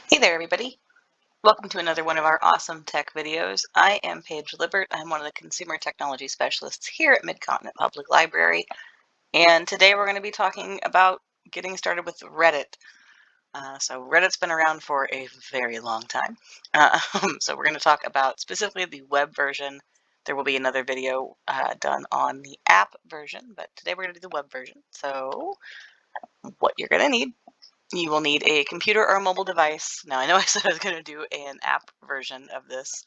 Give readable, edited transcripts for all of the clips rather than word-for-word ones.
Hey there, everybody. Welcome to another one of our awesome tech videos. I am Paige Libbert. I'm one of the consumer technology specialists here at Mid-Continent Public Library, and today we're going to be talking about getting started with Reddit. So Reddit's been around for a very long time. So we're going to talk about specifically the web version. There will be another video done on the app version, but today we're going to do the web version. So what you're going to need: you will need a computer or a mobile device. Now, I know I said I was going to do an app version of this,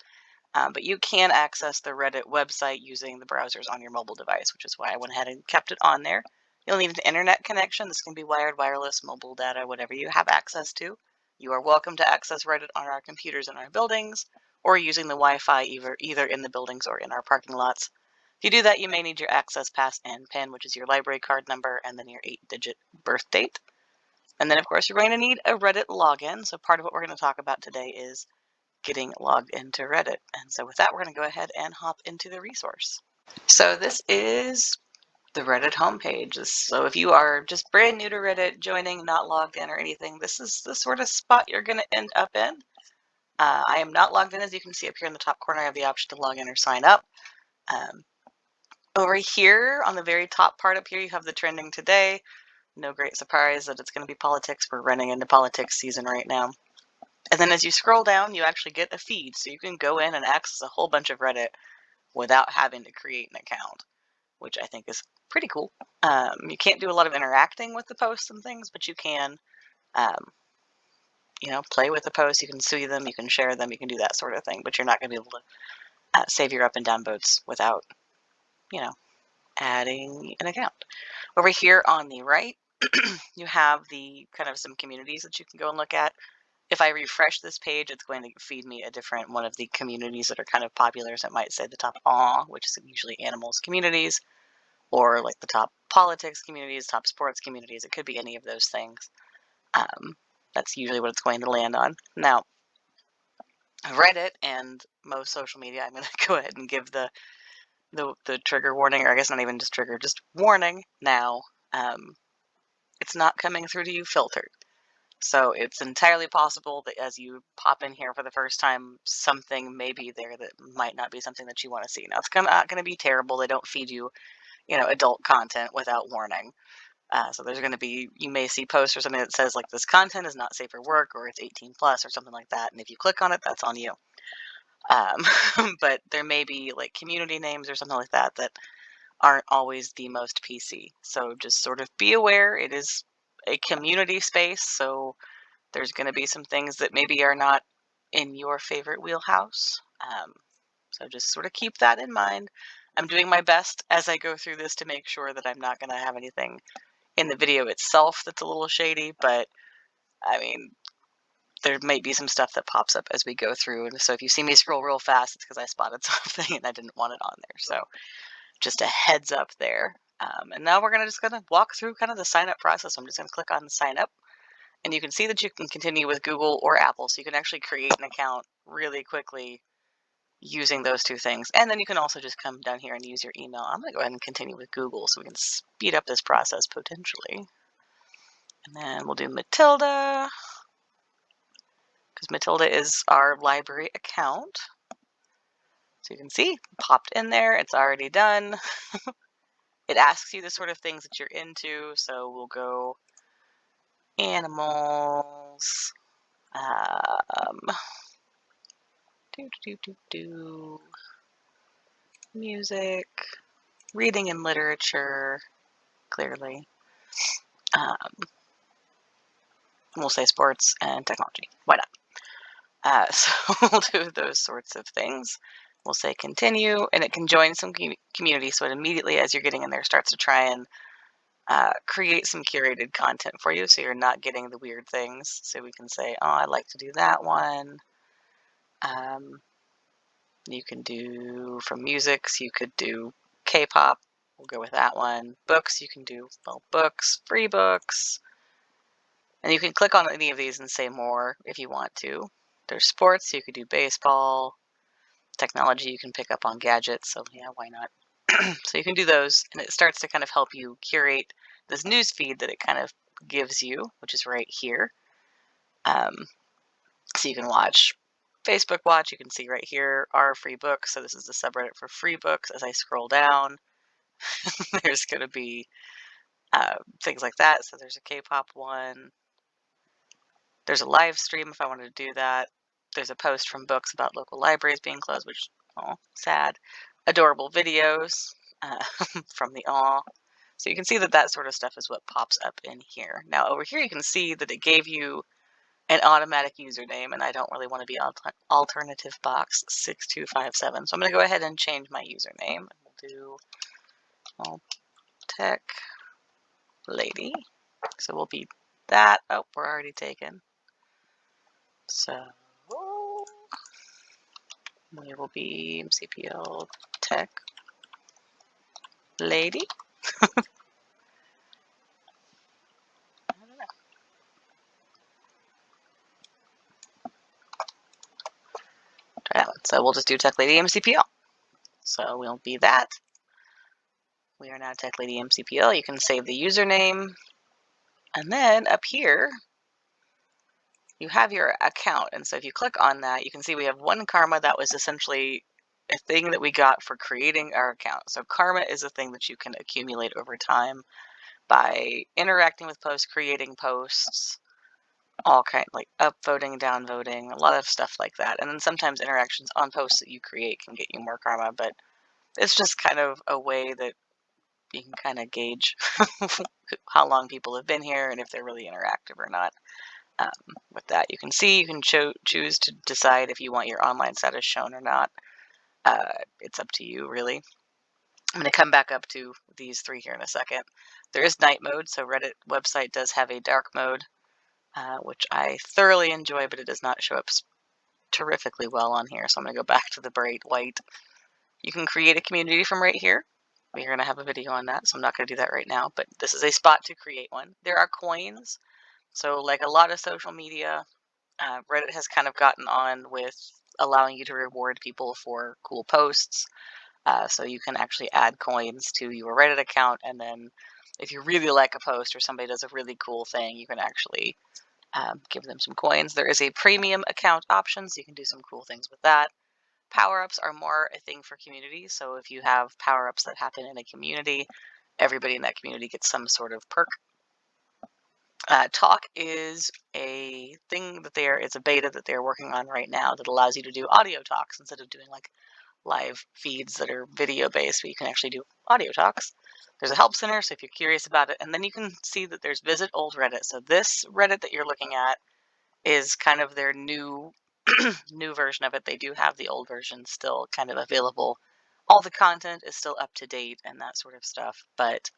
but you can access the Reddit website using the browsers on your mobile device, which is why I went ahead and kept it on there. You'll need an internet connection. This can be wired, wireless, mobile data, whatever you have access to. You are welcome to access Reddit on our computers in our buildings or using the Wi-Fi either in the buildings or in our parking lots. If you do that, you may need your access pass and PIN, which is your library card number, and then your 8-digit birth date. And then, of course, you're going to need a Reddit login. So part of what we're going to talk about today is getting logged into Reddit. And so with that, we're going to go ahead and hop into the resource. So this is the Reddit homepage. So if you are just brand new to Reddit, joining, not logged in or anything, this is the sort of spot you're going to end up in. I am not logged in. As you can see up here in the top corner, I have the option to log in or sign up. Over here on the very top part up here, you have the trending today. No great surprise that it's going to be politics. We're running into politics season right now. And then as you scroll down, you actually get a feed. So you can go in and access a whole bunch of Reddit without having to create an account, which I think is pretty cool. You can't do a lot of interacting with the posts and things, but you can, play with the posts. You can see them, you can share them, you can do that sort of thing. But you're not going to be able to save your up and down votes without, adding an account. Over here on the right, you have the kind of some communities that you can go and look at. If I refresh this page, it's going to feed me a different one of the communities that are kind of popular. So it might say the top which is usually animals communities, or like the top politics communities, top sports communities. It could be any of those things. That's usually what it's going to land on. Now, Reddit and most social media, I'm going to go ahead and give the trigger warning, or I guess not even just trigger, just warning now. It's not coming through to you filtered. So it's entirely possible that as you pop in here for the first time, something may be there that might not be something that you want to see. Now, it's not going to be terrible. They don't feed you, adult content without warning. So there's going to be, you may see posts or something that says like this content is not safe for work, or it's 18 plus or something like that. And if you click on it, that's on you. But there may be like community names or something like that that aren't always the most PC. So just sort of be aware. It is a community space, so there's going to be some things that maybe are not in your favorite wheelhouse. So just sort of keep that in mind. I'm doing my best as I go through this to make sure that I'm not going to have anything in the video itself that's a little shady, but I mean, there might be some stuff that pops up as we go through. And so if you see me scroll real fast, it's because I spotted something and I didn't want it on there. So just a heads up there. And now we're just going to walk through kind of the sign up process. I'm just going to click on sign up. And you can see that you can continue with Google or Apple, so you can actually create an account really quickly using those two things. And then you can also just come down here and use your email. I'm going to go ahead and continue with Google so we can speed up this process potentially. And then we'll do Matilda, because Matilda is our library account. So you can see, popped in there, it's already done. It asks you the sort of things that you're into, so we'll go animals, music, reading and literature, clearly. We'll say sports and technology. Why not? So we'll do those sorts of things. We'll say continue, and it can join some community. So it immediately, as you're getting in there, starts to try and create some curated content for you, so you're not getting the weird things. So we can say, oh, I'd like to do that one. You can do from music, so you could do K-pop. We'll go with that one. Books, you can do, well, books, free books. And you can click on any of these and say more if you want to. There's sports, so you could do baseball. Technology, you can pick up on gadgets, so yeah, why not? So you can do those, and it starts to kind of help you curate this news feed that it kind of gives you, which is right here. So you can watch Facebook Watch. You can see right here our free books. So this is the subreddit for free books. As I scroll down, there's going to be things like that. So there's a K-pop one. There's a live stream if I wanted to do that. There's a post from books about local libraries being closed, which, oh, sad. Adorable videos from the aw. So you can see that that sort of stuff is what pops up in here. Now over here you can see that it gave you an automatic username, and I don't really want to be alternative box 6257. So I'm going to go ahead and change my username. We'll do all tech lady. So we'll be that. Oh, we're already taken. So we will be MCPL tech lady. Try that one. So we'll just do tech lady MCPL. So we'll be that. We are now tech lady MCPL. You can save the username. And then up here, you have your account. And so if you click on that, you can see we have one karma. That was essentially a thing that we got for creating our account. So karma is a thing that you can accumulate over time by interacting with posts, creating posts, all kind, like upvoting, downvoting, a lot of stuff like that. And then sometimes interactions on posts that you create can get you more karma, but it's just kind of a way that you can kind of gauge how long people have been here and if they're really interactive or not. With that, you can see, you can choose to decide if you want your online status shown or not. It's up to you, really. I'm going to come back up to these three here in a second. There is night mode, so Reddit website does have a dark mode, which I thoroughly enjoy, but it does not show up terrifically well on here. So I'm going to go back to the bright white. You can create a community from right here. We're going to have a video on that, so I'm not going to do that right now, but this is a spot to create one. There are coins. So like a lot of social media, Reddit has kind of gotten on with allowing you to reward people for cool posts. So you can actually add coins to your Reddit account, and then if you really like a post or somebody does a really cool thing, you can actually give them some coins. There is a premium account option, so you can do some cool things with that. Power-ups are more a thing for communities, so if you have power-ups that happen in a community, everybody in that community gets some sort of perk. Talk is a thing that it's a beta that they're working on right now that allows you to do audio talks instead of doing like live feeds that are video based, but you can actually do audio talks. There's a help center, so if you're curious about it, and then you can see that there's visit old Reddit. So this Reddit that you're looking at is kind of their new new version of it. They do have the old version still kind of available. All the content is still up to date and that sort of stuff, but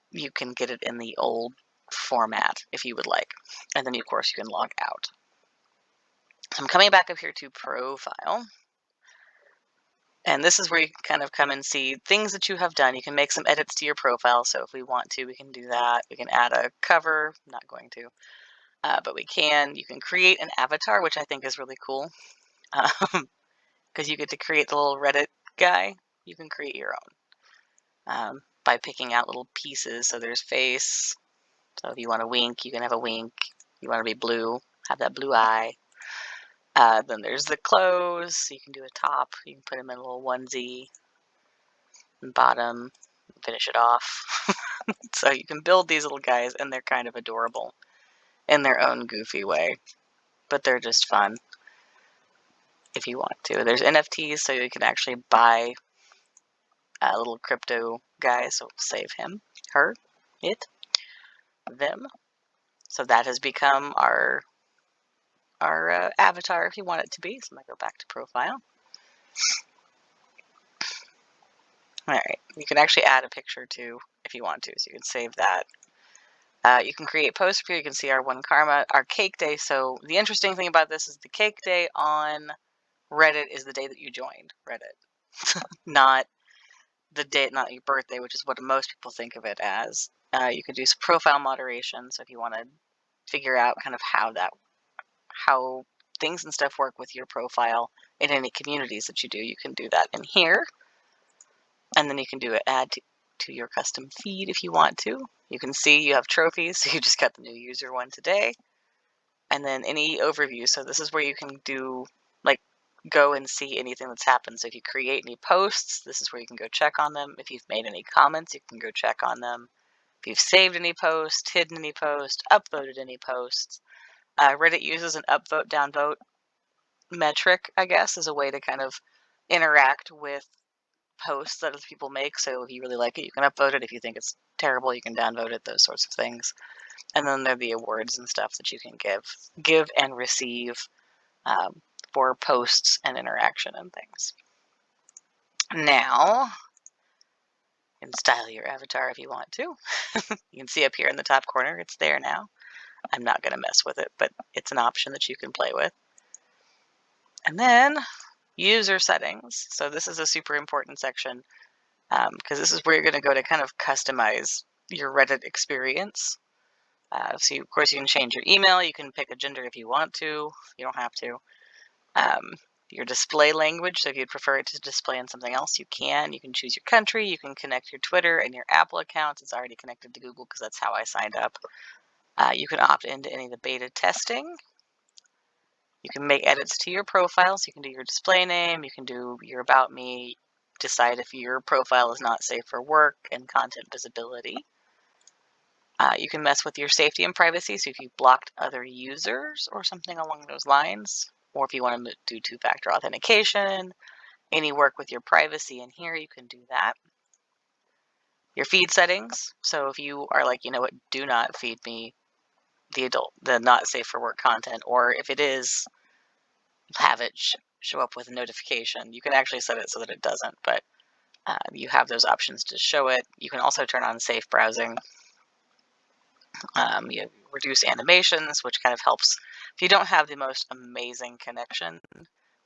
you can get it in the old format if you would like. And then, of course, you can log out. So I'm coming back up here to profile. And this is where you can kind of come and see things that you have done. You can make some edits to your profile. So if we want to, we can do that. We can add a cover. I'm not going to. But we can. You can create an avatar, which I think is really cool. Because you get to create the little Reddit guy. You can create your own by picking out little pieces. So there's face. So if you want to wink, you can have a wink. You want to be blue, have that blue eye. Then there's the clothes. So you can do a top. You can put them in a little onesie. And bottom. Finish it off. So you can build these little guys, and they're kind of adorable in their own goofy way. But they're just fun if you want to. There's NFTs, so you can actually buy a little crypto guy. So save him, her, it, them. So that has become our avatar if you want it to be. So I'm going to go back to profile. All right, you can actually add a picture too if you want to, so you can save that. You can create posts here. You can see our one karma, our cake day. So the interesting thing about this is the cake day on Reddit is the day that you joined Reddit, not the date, not your birthday, which is what most people think of it as. You can do some profile moderation. So if you want to figure out kind of how things and stuff work with your profile in any communities that you do, you can do that in here. And then you can do an add to your custom feed if you want to. You can see you have trophies, so you just got the new user one today. And then any overview. So this is where you can do, like, go and see anything that's happened. So if you create any posts, this is where you can go check on them. If you've made any comments, you can go check on them. If you've saved any posts, hidden any posts, upvoted any posts. Reddit uses an upvote, downvote metric, I guess, as a way to kind of interact with posts that other people make. So if you really like it, you can upvote it. If you think it's terrible, you can downvote it, those sorts of things. And then there are the awards and stuff that you can give and receive for posts and interaction and things. Now, you can style your avatar if you want to. You can see up here in the top corner, it's there now. I'm not going to mess with it, but it's an option that you can play with. And then user settings. So this is a super important section because this is where you're going to go to kind of customize your Reddit experience. So of course you can change your email. You can pick a gender if you want to. You don't have to. Your display language. So if you'd prefer it to display in something else, you can. You can choose your country. You can connect your Twitter and your Apple accounts. It's already connected to Google because that's how I signed up. You can opt into any of the beta testing. You can make edits to your profiles. You can do your display name. You can do your about me. Decide if your profile is not safe for work and content visibility. You can mess with your safety and privacy. So if you've blocked other users or something along those lines, or if you want to do two-factor authentication, any work with your privacy in here, you can do that. Your feed settings. So if you are like, you know what, do not feed me the not safe for work content, or if it is, have it show up with a notification. You can actually set it so that it doesn't, but you have those options to show it. You can also turn on safe browsing. You reduce animations, which kind of helps if you don't have the most amazing connection,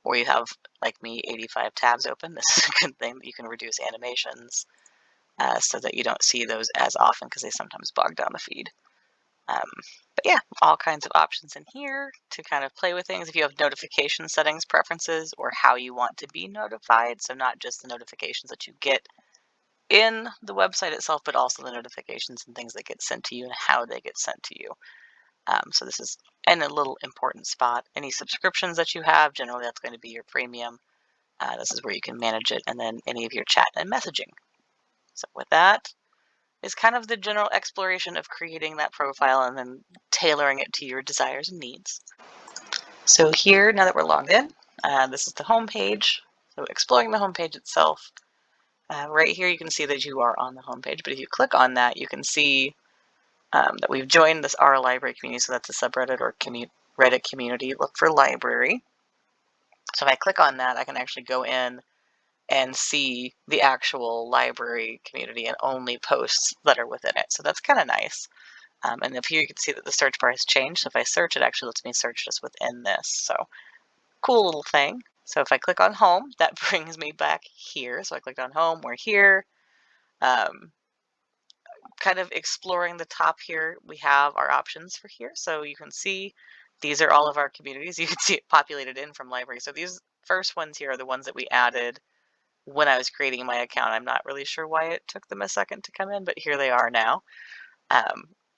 or you have, like me, 85 tabs open. This is a good thing that you can reduce animations so that you don't see those as often because they sometimes bog down the feed. But yeah, all kinds of options in here to kind of play with things. If you have notification settings, preferences, or how you want to be notified, so not just the notifications that you get in the website itself, but also the notifications and things that get sent to you and how they get sent to you. So this is in a little important spot. Any subscriptions that you have, generally that's going to be your premium. This is where you can manage it, and then any of your chat and messaging. So with that is kind of the general exploration of creating that profile and then tailoring it to your desires and needs. So here, now that we're logged in, this is the home page. So exploring the home page itself. Right here, you can see that you are on the home page, but if you click on that, you can see that we've joined this R library community. So that's a subreddit or Reddit community. Look for library. So if I click on that, I can actually go in and see the actual library community and only posts that are within it. So that's kind of nice. And up here you can see that the search bar has changed. So if I search, it actually lets me search just within this. So cool little thing. So if I click on home, that brings me back here. So I clicked on home, we're here. Kind of exploring the top here, we have our options for here. So you can see these are all of our communities. You can see it populated in from library. So these first ones here are the ones that we added when I was creating my account. I'm not really sure why it took them a second to come in, but here they are now.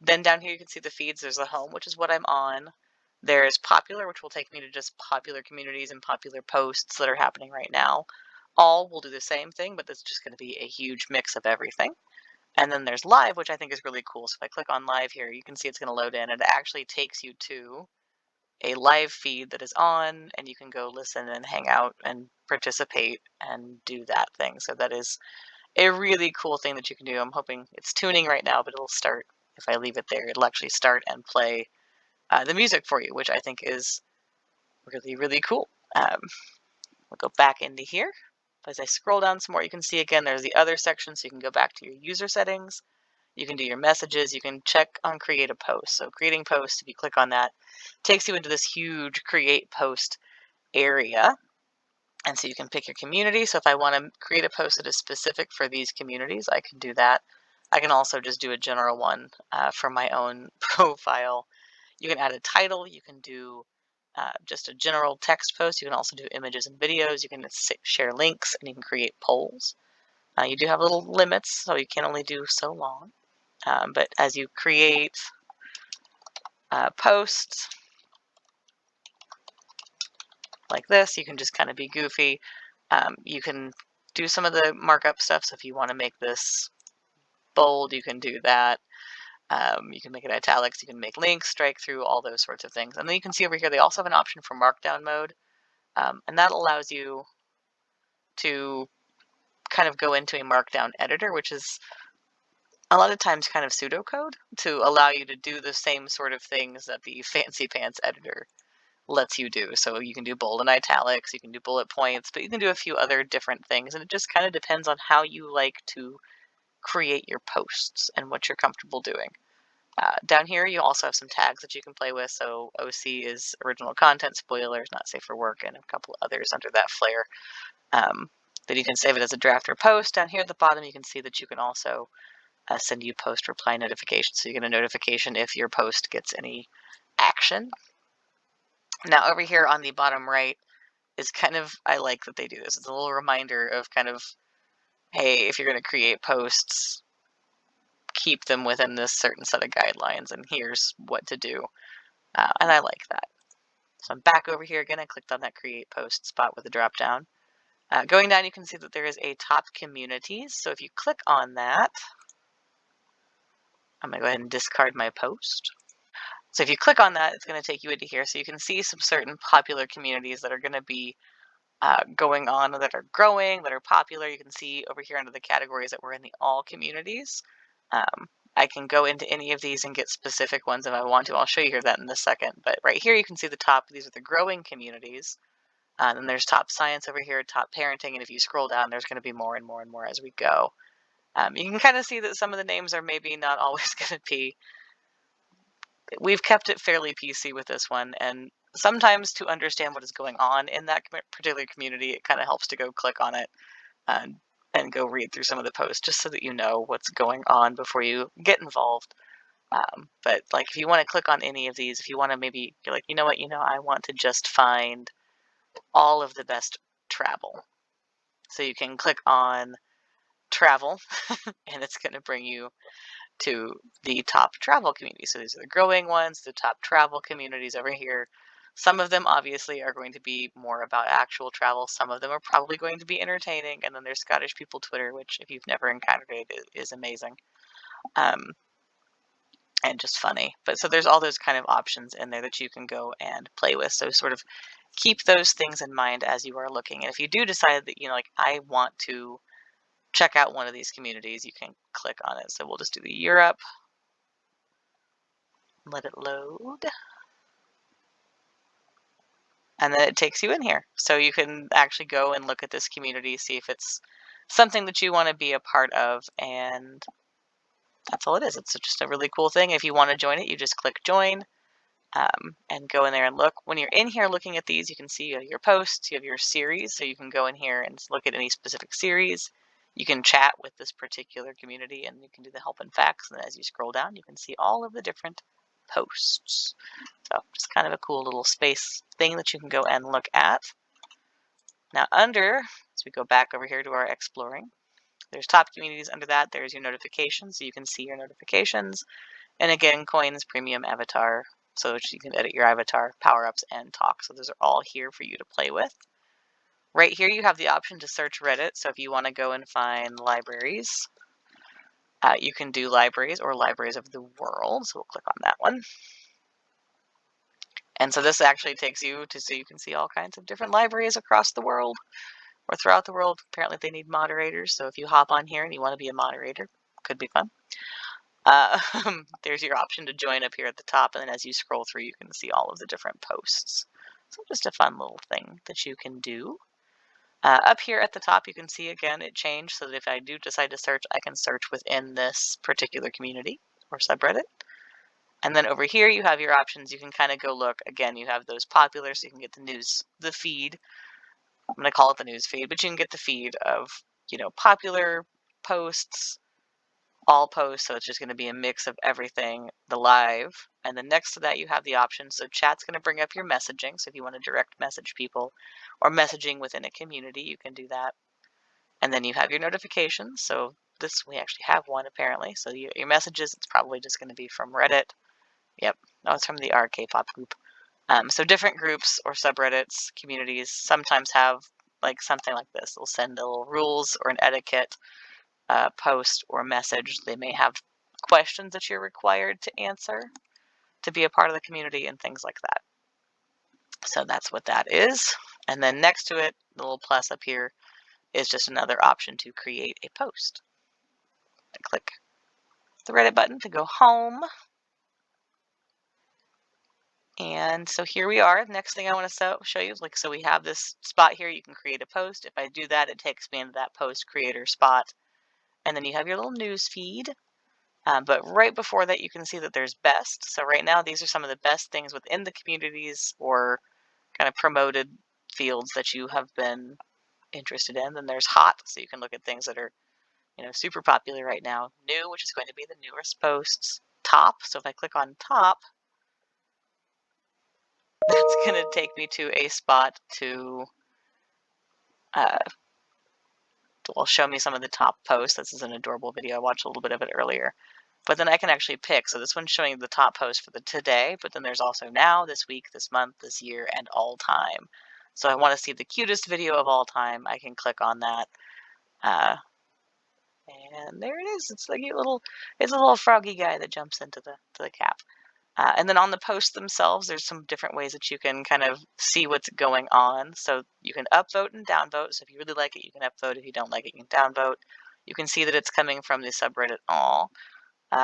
Then down here you can see the feeds. There's the home, which is what I'm on. There's popular, which will take me to just popular communities and popular posts that are happening right now. All will do the same thing, but that's just going to be a huge mix of everything. And then there's live, which I think is really cool. So if I click on live here, you can see it's going to load in, and it actually takes you to a live feed that is on, and you can go listen and hang out and participate and do that thing. So that is a really cool thing that you can do. I'm hoping it's tuning right now, but it'll start, if I leave it there, it'll actually start and play the music for you, which I think is really, really cool. We'll go back into here. As I scroll down some more, you can see again, there's the other section, so you can go back to your user settings. You can do your messages. You can check on create a post. So creating posts, if you click on that, takes you into this huge create post area. And so you can pick your community. So if I want to create a post that is specific for these communities, I can do that. I can also just do a general one for my own profile. You can add a title. You can do just a general text post. You can also do images and videos. You can share links, and you can create polls. You do have little limits, so you can only do so long. But as you create posts, like this. You can just kind of be goofy. You can do some of the markup stuff. So if you want to make this bold, you can do that. You can make it italics. You can make links, strike through, all those sorts of things. And then you can see over here, they also have an option for markdown mode. And that allows you to kind of go into a markdown editor, which is a lot of times kind of pseudocode to allow you to do the same sort of things that the fancy pants editor lets you do. So you can do bold and italics, you can do bullet points, but you can do a few other different things. And it just kind of depends on how you like to create your posts and what you're comfortable doing. Down here, you also have some tags that you can play with. So OC is original content, spoilers, not safe for work, and a couple others under that flare. Then you can save it as a draft or post. Down here at the bottom, you can see that you can also send you post reply notifications. So you get a notification if your post gets any action. Now over here on the bottom right is kind of, I like that they do this. It's a little reminder of kind of, hey, if you're going to create posts, keep them within this certain set of guidelines, and here's what to do. And I like that. So I'm back over here again. I clicked on that create post spot with the drop down. Going down, you can see that there is a top communities. So if you click on that, I'm going to go ahead and discard my post. So if you click on that, it's going to take you into here. So you can see some certain popular communities that are going to be going on, that are growing, that are popular. You can see over here under the categories that we're in the all communities. I can go into any of these and get specific ones if I want to. I'll show you here that in a second. But right here, you can see the top. These are the growing communities. Then there's top science over here, top parenting. And if you scroll down, there's going to be more and more and more as we go. You can kind of see that some of the names are maybe not always going to be. We've kept it fairly PC with this one. And sometimes to understand what is going on in that particular community, it kind of helps to go click on it and go read through some of the posts just so that you know what's going on before you get involved. But like if you want to click on any of these, if you want to maybe, you're like, you know what, I want to just find all of the best travel. So you can click on travel and it's going to bring you to the top travel communities. So these are the growing ones, the top travel communities over here. Some of them obviously are going to be more about actual travel. Some of them are probably going to be entertaining. And then there's Scottish People Twitter, which if you've never encountered it, is amazing. And just funny. But so there's all those kind of options in there that you can go and play with. So sort of keep those things in mind as you are looking. And if you do decide that, like I want to check out one of these communities, you can click on it. So we'll just do the Europe. Let it load. And then it takes you in here. So you can actually go and look at this community, see if it's something that you want to be a part of. And that's all it is. It's just a really cool thing. If you want to join it, you just click join and go in there and look. When you're in here looking at these, you can see your posts, you have your series. So you can go in here and look at any specific series. You can chat with this particular community and you can do the help and facts. And as you scroll down, you can see all of the different posts. So just kind of a cool little space thing that you can go and look at. Now as we go back over here to our exploring, there's top communities. Under that, there's your notifications. So you can see your notifications. And again, coins, premium, avatar. So you can edit your avatar, power-ups, and talk. So those are all here for you to play with. Right here, you have the option to search Reddit. So if you want to go and find libraries, you can do libraries or libraries of the world. So we'll click on that one. And so this actually takes you so you can see all kinds of different libraries across the world or throughout the world. Apparently they need moderators. So if you hop on here and you want to be a moderator, could be fun. There's your option to join up here at the top. And then as you scroll through, you can see all of the different posts. So just a fun little thing that you can do. Up here at the top, you can see again, it changed so that if I do decide to search, I can search within this particular community or subreddit. And then over here, you have your options. You can kind of go look. Again, you have those popular, so you can get the news, the feed. I'm going to call it the news feed, but you can get the feed of, popular posts, all posts. So it's just going to be a mix of everything, the live. And then next to that, you have the option. So chat's going to bring up your messaging. So if you want to direct message people or messaging within a community, you can do that. And then you have your notifications. So we actually have one apparently. So your messages, it's probably just going to be from Reddit. Yep. Oh, it's from the RK Pop group. So different groups or subreddits, communities sometimes have like something like this. They'll send a little rules or an etiquette post or message. They may have questions that you're required to answer to be a part of the community and things like that. So that's what that is. And then next to it, the little plus up here is just another option to create a post. I click the Reddit button to go home. And so here we are. Next thing I want to show you is like, so we have this spot here. You can create a post. If I do that, it takes me into that post creator spot. And then you have your little news feed. But right before that, you can see that there's best. So right now, these are some of the best things within the communities or kind of promoted fields that you have been interested in. Then there's hot. So you can look at things that are, super popular right now. New, which is going to be the newest posts. Top. So if I click on top, that's going to take me to a spot to will show me some of the top posts. This is an adorable video. I watched a little bit of it earlier. But then I can actually pick. So this one's showing the top post for the today, but then there's also now, this week, this month, this year, and all time. So I want to see the cutest video of all time. I can click on that. And there it is. It's like it's a little froggy guy that jumps into the cap. And then on the posts themselves, there's some different ways that you can kind of see what's going on. So you can upvote and downvote. So if you really like it, you can upvote. If you don't like it, you can downvote. You can see that it's coming from the subreddit all.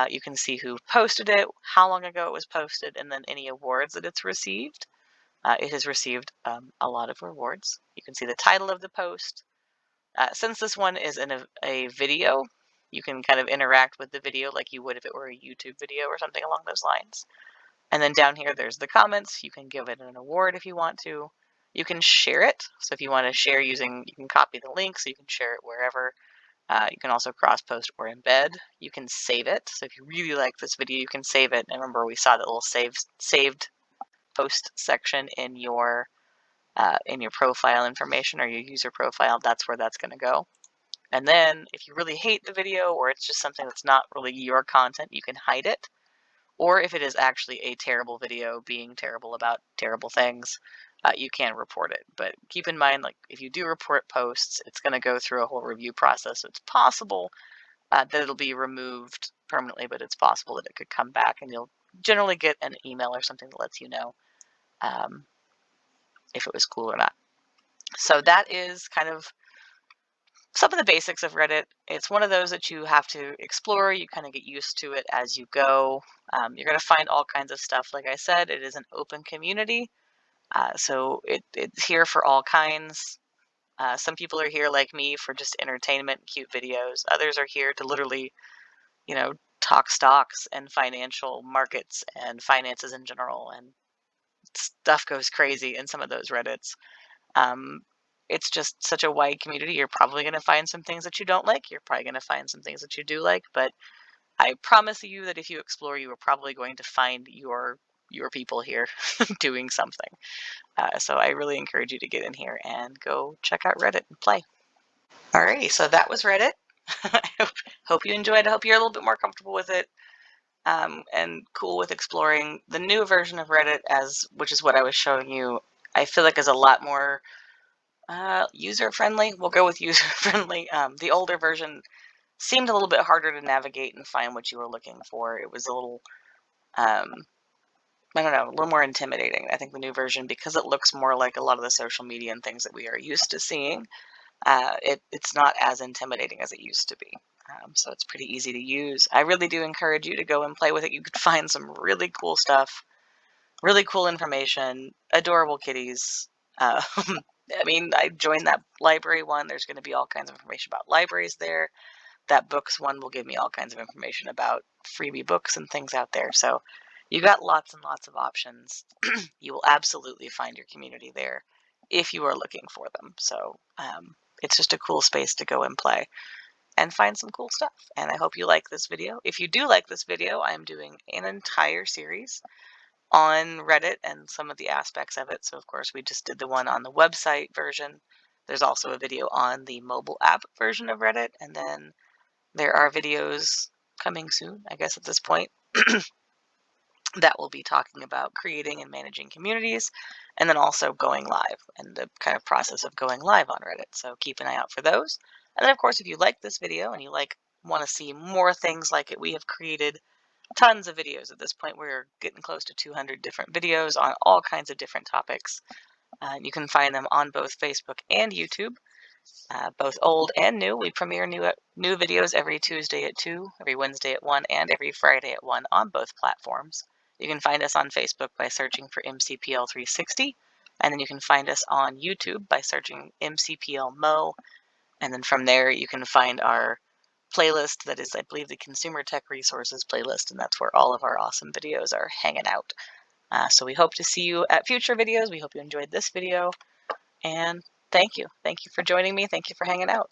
You can see who posted it, how long ago it was posted, and then any awards that it's received. It has received a lot of rewards. You can see the title of the post. Since this one is in a video, you can kind of interact with the video like you would if it were a YouTube video or something along those lines. And then down here, there's the comments. You can give it an award if you want to. You can share it. So if you want to share you can copy the link so you can share it wherever. You can also cross-post or embed. You can save it. So if you really like this video, you can save it. And remember, we saw that little saved post section in your profile information or your user profile. That's where that's going to go. And then if you really hate the video or it's just something that's not really your content, you can hide it. Or if it is actually a terrible video being terrible about terrible things, you can report it. But keep in mind, like if you do report posts, it's going to go through a whole review process. So it's possible that it'll be removed permanently, but it's possible that it could come back, and you'll generally get an email or something that lets you know if it was cool or not. So that is kind of some of the basics of Reddit. It's one of those that you have to explore. You kind of get used to it as you go. You're going to find all kinds of stuff. Like I said, it is an open community. So it's here for all kinds. Some people are here like me for just entertainment, cute videos. Others are here to literally, talk stocks and financial markets and finances in general. And stuff goes crazy in some of those Reddits. It's just such a wide community. You're probably going to find some things that you don't like. You're probably going to find some things that you do like. But I promise you that if you explore, you are probably going to find your people here doing something. So I really encourage you to get in here and go check out Reddit and play. Alrighty, so that was Reddit. I hope you enjoyed. I hope you're a little bit more comfortable with it and cool with exploring. The new version of Reddit, which is what I was showing you, I feel like is a lot more user-friendly. We'll go with user-friendly. The older version seemed a little bit harder to navigate and find what you were looking for. It was a little, I don't know, a little more intimidating. I think the new version, because it looks more like a lot of the social media and things that we are used to seeing, it's not as intimidating as it used to be. So it's pretty easy to use. I really do encourage you to go and play with it. You could find some really cool stuff, really cool information, adorable kitties. I mean, I joined that library one. There's going to be all kinds of information about libraries there. That books one will give me all kinds of information about freebie books and things out there. So you got lots and lots of options. You will absolutely find your community there if you are looking for them. So it's just a cool space to go and play and find some cool stuff. And I hope you like this video. If you do like this video, I'm doing an entire series on Reddit and some of the aspects of it. So of course we just did the one on the website version. There's also a video on the mobile app version of Reddit, and then there are videos coming soon, I guess at this point, that will be talking about creating and managing communities, and then also going live and the kind of process of going live on Reddit. So keep an eye out for those. And then, of course, if you like this video and you want to see more things like it, we have created tons of videos at this point. We're getting close to 200 different videos on all kinds of different topics. You can find them on both Facebook and YouTube, both old and new. We premiere new videos every Tuesday at 2, every Wednesday at 1, and every Friday at 1 on both platforms. You can find us on Facebook by searching for MCPL 360, and then you can find us on YouTube by searching MCPL Mo, and then from there you can find our playlist that is, I believe, the Consumer Tech Resources playlist, and that's where all of our awesome videos are hanging out. So we hope to see you at future videos. We hope you enjoyed this video, and thank you. Thank you for joining me. Thank you for hanging out.